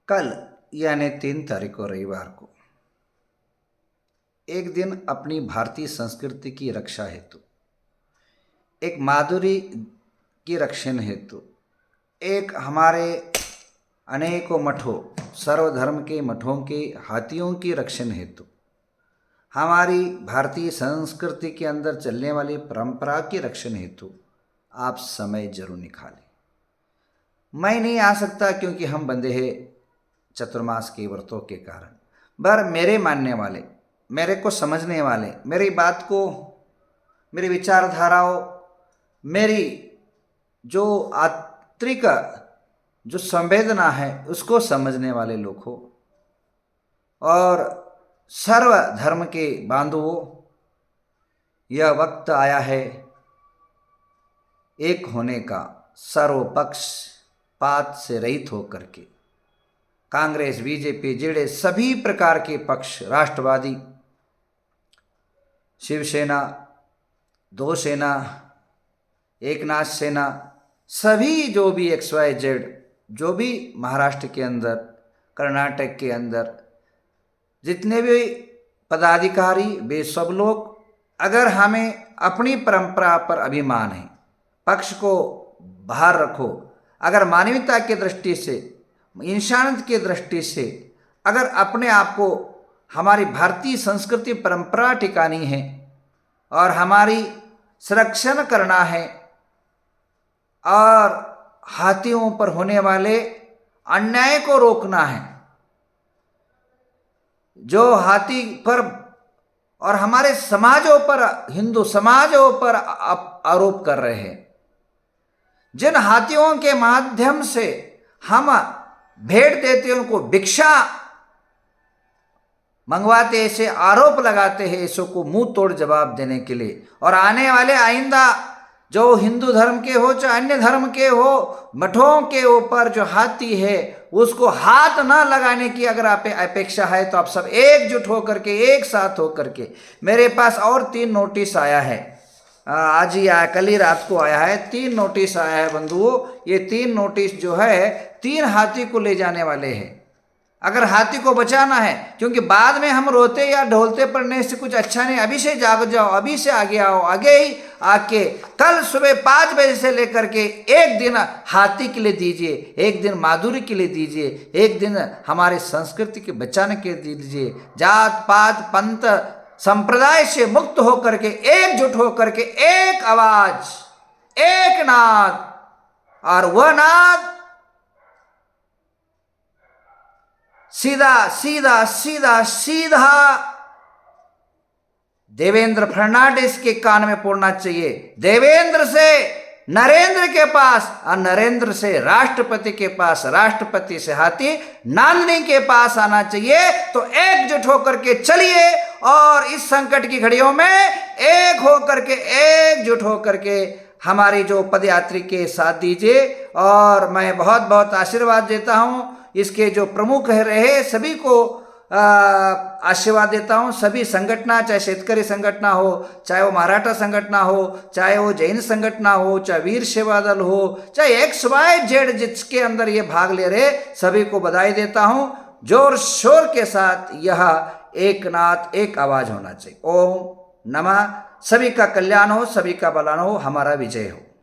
कल यानी 3 तारीख को रविवार को एक दिन अपनी भारतीय संस्कृति की रक्षा हेतु, एक माधुरी की रक्षण हेतु, एक हमारे अनेकों मठों सर्वधर्म के मठों के हाथियों की रक्षण हेतु, हमारी भारतीय संस्कृति के अंदर चलने वाली परंपरा की रक्षण हेतु आप समय जरूर निकालें। मैं नहीं आ सकता क्योंकि हम बंधे हैं चतुर्मास के व्रतों के कारण, पर मेरे मानने वाले, मेरे को समझने वाले, मेरी बात को, मेरी विचारधाराओं, मेरी जो आंतरिक जो संवेदना है उसको समझने वाले लोग हो और सर्व धर्म के बांधवों, यह वक्त आया है एक होने का, सर्वपक्षपात से रहित होकर के कांग्रेस, बीजेपी, जेडीएस सभी प्रकार के पक्ष, राष्ट्रवादी, शिवसेना, दो सेना, एकनाथ सेना, सभी जो भी XYZ, जो भी महाराष्ट्र के अंदर, कर्नाटक के अंदर जितने भी पदाधिकारी, वे सब लोग, अगर हमें अपनी परंपरा पर अभिमान है, पक्ष को बाहर रखो, अगर मानवता की दृष्टि से, इंसानियत की दृष्टि से अगर अपने आप को हमारी भारतीय संस्कृति परंपरा टिकानी है और हमारी संरक्षण करना है और हाथियों पर होने वाले अन्याय को रोकना है, जो हाथी पर और हमारे समाजों पर, हिंदू समाजों पर आरोप कर रहे हैं, जिन हाथियों के माध्यम से हम भेंट देते हैं, उनको भिक्षा मंगवाते, ऐसे आरोप लगाते हैं, ऐसों को मुंह तोड़ जवाब देने के लिए। और आने वाले आइंदा जो हिंदू धर्म के हो चाहे अन्य धर्म के हो, मठों के ऊपर जो हाथी है उसको हाथ ना लगाने की अगर आप अपेक्षा है तो आप सब एकजुट होकर के, एक साथ होकर के, मेरे पास और 3 नोटिस आया है, आज ही आया, कल ही रात को आया है, 3 नोटिस आया है बंधुओं। ये 3 नोटिस जो है 3 हाथी को ले जाने वाले हैं। अगर हाथी को बचाना है, क्योंकि बाद में हम रोते या ढोलते पड़ने से कुछ अच्छा नहीं, अभी से जाग जाओ, अभी से आगे आओ, आगे ही आके कल सुबह 5 बजे से लेकर के एक दिन हाथी के लिए दीजिए, एक दिन माधुरी के लिए दीजिए, एक दिन हमारे संस्कृति के बचाने के लिए दीजिए। जात पात पंथ संप्रदाय से मुक्त होकर के, एकजुट होकर के, एक आवाज, एक नाद, और वह नाद सीधा सीधा सीधा सीधा देवेंद्र फडणवीस के कान में पड़ना चाहिए। देवेंद्र से नरेंद्र के पास और नरेंद्र से राष्ट्रपति के पास, राष्ट्रपति से हाथी नांदनी के पास आना चाहिए। तो एकजुट होकर के चलिए और इस संकट की घड़ियों में एक होकर के, एकजुट होकर के हमारी जो पदयात्री के साथ दीजिए। और मैं बहुत बहुत आशीर्वाद देता हूँ, इसके जो प्रमुख रहे सभी को आशीर्वाद देता हूँ। सभी संगठन, चाहे शेतकरी संगठन हो, चाहे वो मराठा संगठन हो, चाहे वो जैन संगठन हो, चाहे वीर सेवा दल हो, चाहे XYZ जिसके अंदर ये भाग ले रहे, सभी को बधाई देता हूँ। जोर शोर के साथ यह एक नाद, एक आवाज होना चाहिए। ओम नमः। सभी का कल्याण हो, सभी का भला हो, हमारा विजय हो।